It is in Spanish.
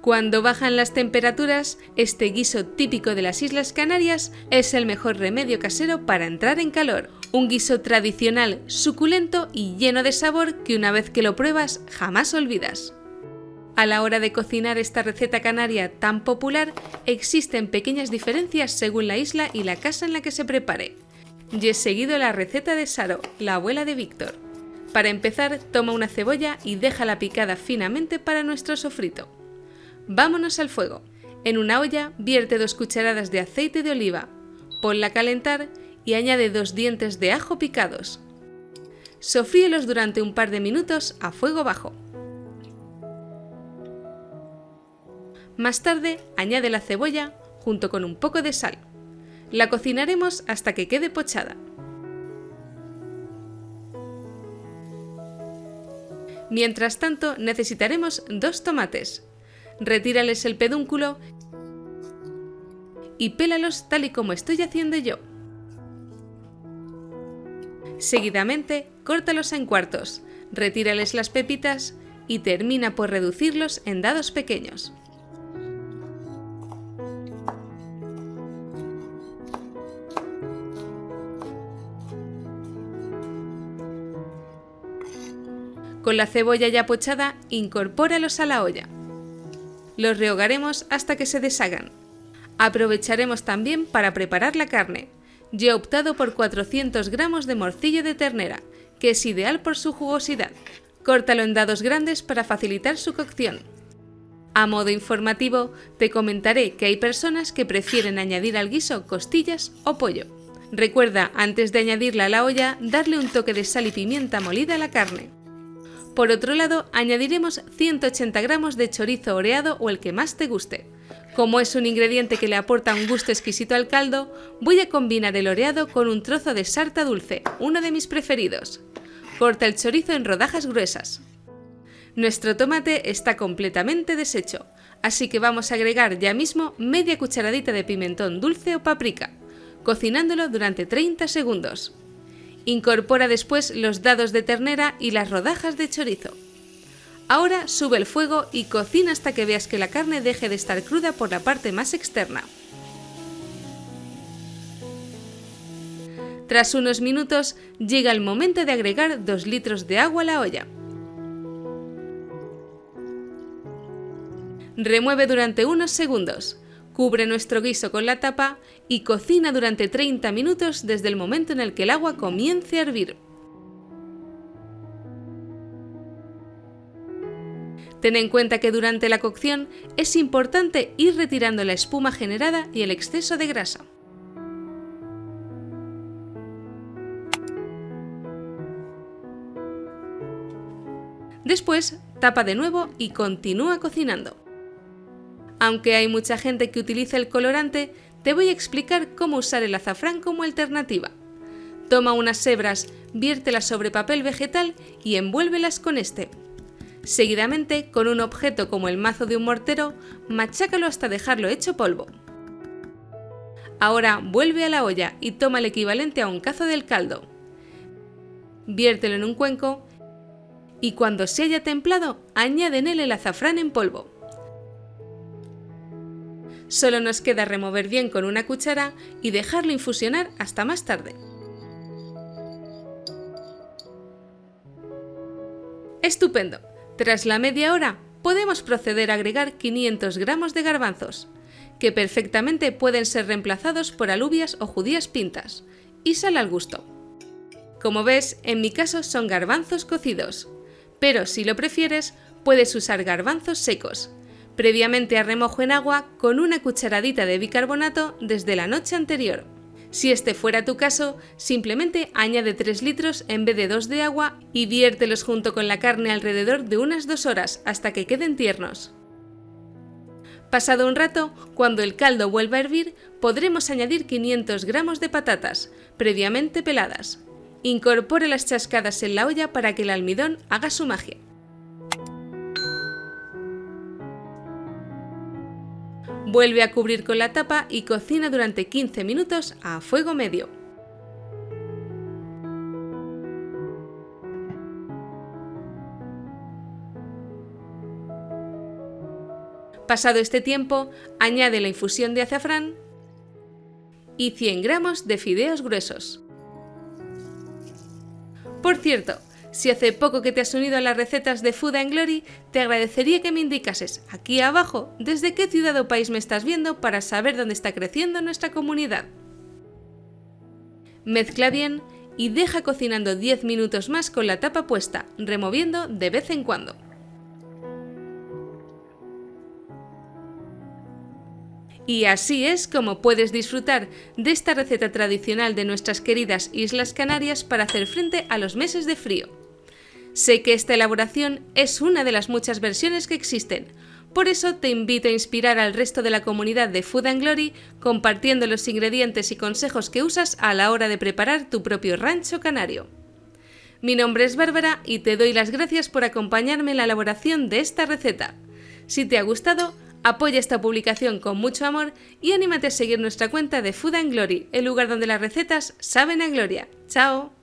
Cuando bajan las temperaturas, este guiso típico de las Islas Canarias es el mejor remedio casero para entrar en calor. Un guiso tradicional, suculento y lleno de sabor que una vez que lo pruebas jamás olvidas. A la hora de cocinar esta receta canaria tan popular, existen pequeñas diferencias según la isla y la casa en la que se prepare. Y he seguido la receta de Saro, la abuela de Víctor. Para empezar, toma una cebolla y déjala picada finamente para nuestro sofrito. Vámonos al fuego. En una olla vierte 2 cucharadas de aceite de oliva, ponla a calentar y añade 2 dientes de ajo picados. Sofríelos durante un par de minutos a fuego bajo. Más tarde añade la cebolla junto con un poco de sal. La cocinaremos hasta que quede pochada. Mientras tanto necesitaremos 2 tomates. Retírales el pedúnculo y pélalos tal y como estoy haciendo yo. Seguidamente, córtalos en cuartos, retírales las pepitas y termina por reducirlos en dados pequeños. Con la cebolla ya pochada, incorpóralos a la olla. Los rehogaremos hasta que se deshagan. Aprovecharemos también para preparar la carne. Yo he optado por 400 gramos de morcillo de ternera, que es ideal por su jugosidad. Córtalo en dados grandes para facilitar su cocción. A modo informativo, te comentaré que hay personas que prefieren añadir al guiso costillas o pollo. Recuerda, antes de añadirla a la olla, darle un toque de sal y pimienta molida a la carne. Por otro lado, añadiremos 180 gramos de chorizo oreado o el que más te guste. Como es un ingrediente que le aporta un gusto exquisito al caldo, voy a combinar el oreado con un trozo de sarta dulce, uno de mis preferidos. Corta el chorizo en rodajas gruesas. Nuestro tomate está completamente deshecho, así que vamos a agregar ya mismo media cucharadita de pimentón dulce o paprika, cocinándolo durante 30 segundos. Incorpora después los dados de ternera y las rodajas de chorizo. Ahora sube el fuego y cocina hasta que veas que la carne deje de estar cruda por la parte más externa. Tras unos minutos llega el momento de agregar 2 litros de agua a la olla. Remueve durante unos segundos. Cubre nuestro guiso con la tapa y cocina durante 30 minutos desde el momento en el que el agua comience a hervir. Ten en cuenta que durante la cocción es importante ir retirando la espuma generada y el exceso de grasa. Después, tapa de nuevo y continúa cocinando. Aunque hay mucha gente que utiliza el colorante, te voy a explicar cómo usar el azafrán como alternativa. Toma unas hebras, viértelas sobre papel vegetal y envuélvelas con este. Seguidamente, con un objeto como el mazo de un mortero, machácalo hasta dejarlo hecho polvo. Ahora vuelve a la olla y toma el equivalente a un cazo del caldo. Viértelo en un cuenco y cuando se haya templado, añade en él el azafrán en polvo. Solo nos queda remover bien con una cuchara y dejarlo infusionar hasta más tarde. ¡Estupendo! Tras la media hora, podemos proceder a agregar 500 gramos de garbanzos, que perfectamente pueden ser reemplazados por alubias o judías pintas, y sal al gusto. Como ves, en mi caso son garbanzos cocidos, pero si lo prefieres, puedes usar garbanzos secos, previamente a remojo en agua con una cucharadita de bicarbonato desde la noche anterior. Si este fuera tu caso, simplemente añade 3 litros en vez de 2 de agua y viértelos junto con la carne alrededor de unas 2 horas hasta que queden tiernos. Pasado un rato, cuando el caldo vuelva a hervir, podremos añadir 500 gramos de patatas, previamente peladas. Incorpóralas chascadas en la olla para que el almidón haga su magia. Vuelve a cubrir con la tapa y cocina durante 15 minutos a fuego medio. Pasado este tiempo, añade la infusión de azafrán y 100 gramos de fideos gruesos. Por cierto, si hace poco que te has unido a las recetas de Food and Glory, te agradecería que me indicases aquí abajo desde qué ciudad o país me estás viendo para saber dónde está creciendo nuestra comunidad. Mezcla bien y deja cocinando 10 minutos más con la tapa puesta, removiendo de vez en cuando. Y así es como puedes disfrutar de esta receta tradicional de nuestras queridas Islas Canarias para hacer frente a los meses de frío. Sé que esta elaboración es una de las muchas versiones que existen, por eso te invito a inspirar al resto de la comunidad de Food and Glory compartiendo los ingredientes y consejos que usas a la hora de preparar tu propio rancho canario. Mi nombre es Bárbara y te doy las gracias por acompañarme en la elaboración de esta receta. Si te ha gustado, apoya esta publicación con mucho amor y anímate a seguir nuestra cuenta de Food and Glory, el lugar donde las recetas saben a gloria. ¡Chao!